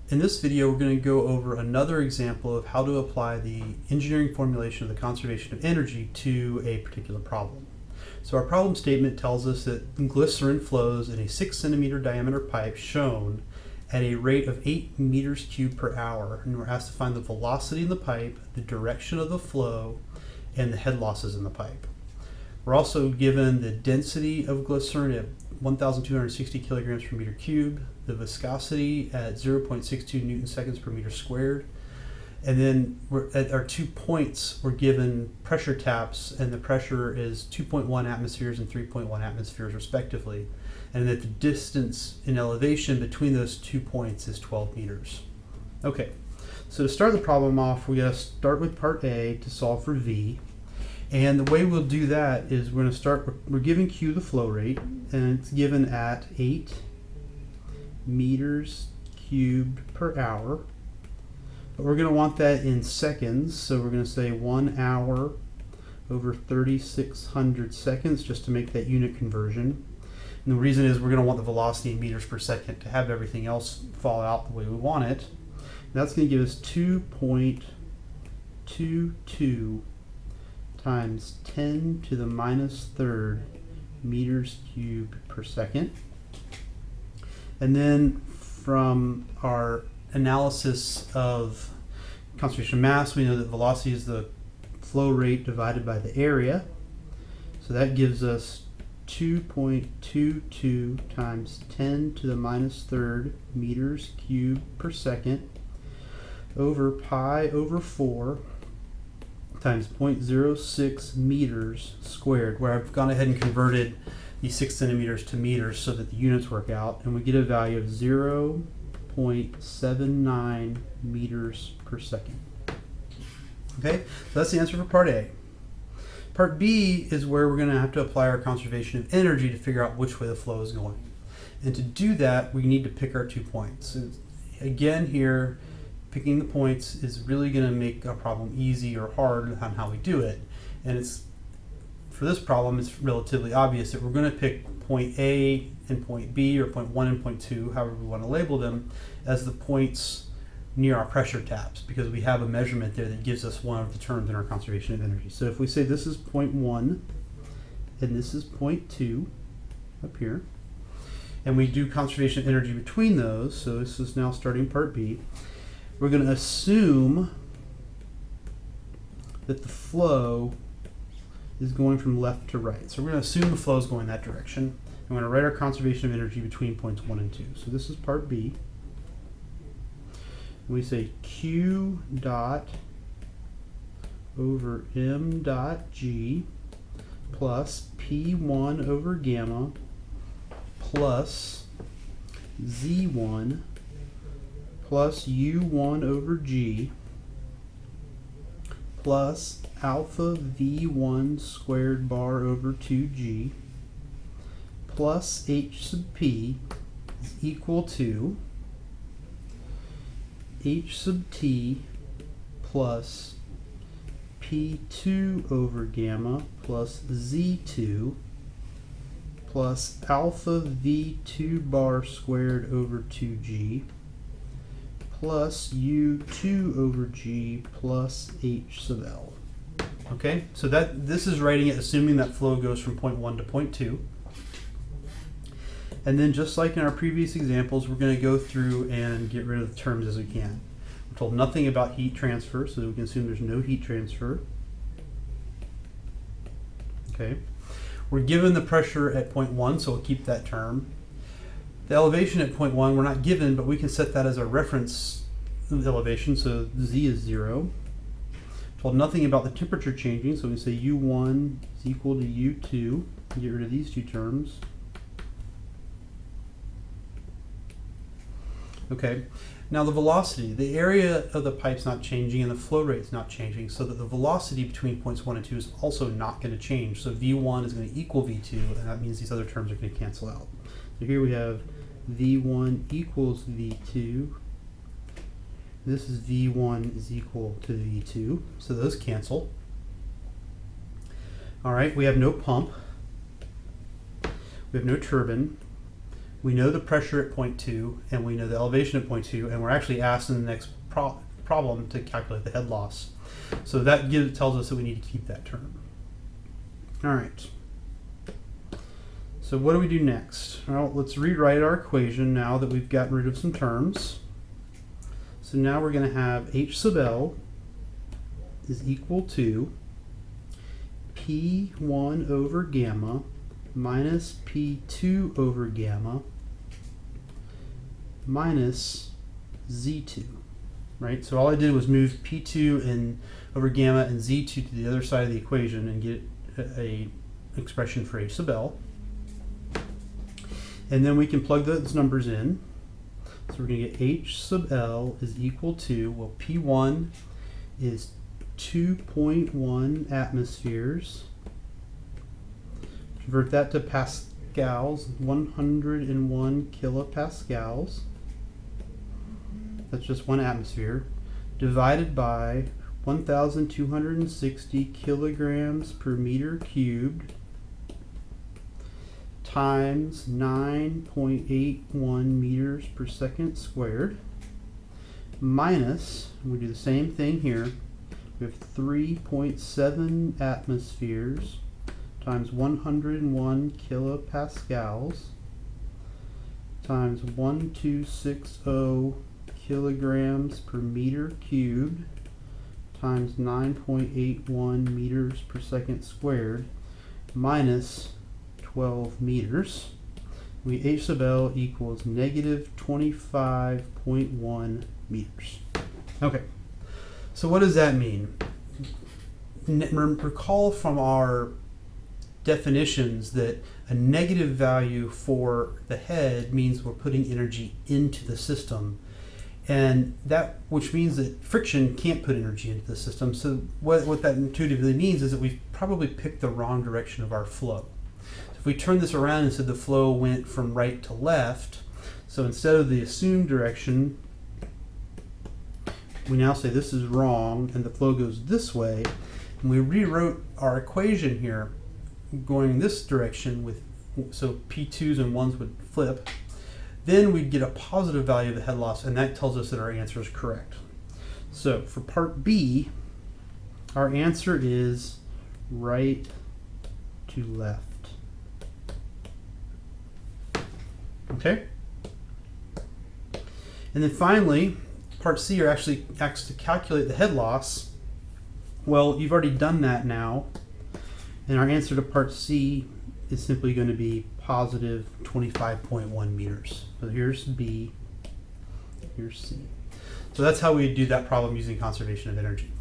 In this video, we're going to go over another example of how to apply the engineering formulation of the conservation of energy to a particular problem. So our problem statement tells us that glycerin flows in a 6 centimeter diameter pipe shown at a rate of 8 meters cubed per hour, and we're asked to find the velocity in the pipe, the direction of the flow, and the head losses in the pipe. We're also given the density of glycerin at 1,260 kilograms per meter cubed, the viscosity at 0.62 newton seconds per meter squared, and then at our 2 points we're given pressure taps, and the pressure is 2.1 atmospheres and 3.1 atmospheres respectively, and that the distance in elevation between those 2 points is 12 meters. Okay, so to start the problem off, we gotta start with part A to solve for V. And the way we'll do that is we're going to start, we're giving Q the flow rate, and it's given at 8 meters cubed per hour. But we're going to want that in seconds, so we're going to say 1 hour over 3,600 seconds just to make that unit conversion. And the reason is we're going to want the velocity in meters per second to have everything else fall out the way we want it. And that's going to give us 2.22 times 10 to the minus third meters cubed per second. And then from our analysis of conservation of mass, we know that velocity is the flow rate divided by the area. So that gives us 2.22 times 10 to the minus third meters cubed per second over pi over 4 times 0.06 meters squared, where I've gone ahead and converted these 6 centimeters to meters so that the units work out, and we get a value of 0.79 meters per second. Okay, so that's the answer for part A. Part B is where we're going to have to apply our conservation of energy to figure out which way the flow is going. And to do that, we need to pick our 2 points. So again here, picking the points is really going to make a problem easy or hard on how we do it. And it's, for this problem, it's relatively obvious that we're going to pick point A and point B, or point 1 and point 2, however we want to label them, as the points near our pressure taps, because we have a measurement there that gives us one of the terms in our conservation of energy. So if we say this is point 1 and this is point 2 up here, and we do conservation of energy between those, so this is now starting part B, we're going to assume that the flow is going from left to right. So we're going to assume the flow is going that direction. I'm going to write our conservation of energy between points 1 and 2. So this is part B. And we say Q dot over M dot G plus P1 over gamma plus Z1 plus U1 over G plus alpha V1 squared bar over 2G plus H sub P is equal to H sub T plus P2 over gamma plus Z2 plus alpha V2 bar squared over 2G plus U2 over G plus H sub L. Okay, so this is writing it assuming that flow goes from point 1 to point 2. And then just like in our previous examples, we're going to go through and get rid of the terms as we can. We're told nothing about heat transfer, so we can assume there's no heat transfer. Okay, we're given the pressure at point 1, so we'll keep that term. The elevation at point 1 we're not given, but we can set that as our reference elevation, so Z is 0. Told nothing about the temperature changing, so we say U1 is equal to U2. Get rid of these two terms. Okay, now the velocity. The area of the pipe's not changing and the flow rate's not changing, so that the velocity between points 1 and 2 is also not going to change. So V1 is going to equal V2, and that means these other terms are going to cancel out. So here we have V1 equals V2. This is V1 is equal to V2, so those cancel. All right, we have no pump. We have no turbine. we know the pressure at point 2, and we know the elevation at point 2, and we're actually asked in the next problem to calculate the head loss. So that tells us that we need to keep that term. All right. So what do we do next? Well, let's rewrite our equation now that we've gotten rid of some terms. So now we're going to have H sub L is equal to P1 over gamma minus P2 over gamma minus Z2, right? So all I did was move P2 and over gamma and Z2 to the other side of the equation and get a expression for H sub L. And then we can plug those numbers in. So we're going to get H sub L is equal to, well, P1 is 2.1 atmospheres. Convert that to pascals, 101 kilopascals. That's just 1 atmosphere. Divided by 1,260 kilograms per meter cubed times 9.81 meters per second squared minus, we do the same thing here, we have 3.7 atmospheres times 101 kilopascals times 1260 kilograms per meter cubed times 9.81 meters per second squared minus 12 meters. We H sub L equals negative 25.1 meters. Okay, so what does that mean? Recall from our definitions that a negative value for the head means we're putting energy into the system, and that which means that friction can't put energy into the system. So what that intuitively means is that we've probably picked the wrong direction of our flow. If we turn this around and said the flow went from right to left, so instead of the assumed direction, we now say this is wrong and the flow goes this way, and we rewrote our equation here going in this direction with, so P2s and 1s would flip, then we'd get a positive value of the head loss, and that tells us that our answer is correct. So for part B, our answer is right to left. Okay? And then finally, part C are actually asks to calculate the head loss. Well, you've already done that now, and our answer to part C is simply going to be positive 25.1 meters. So here's B, here's C. So that's how we do that problem using conservation of energy.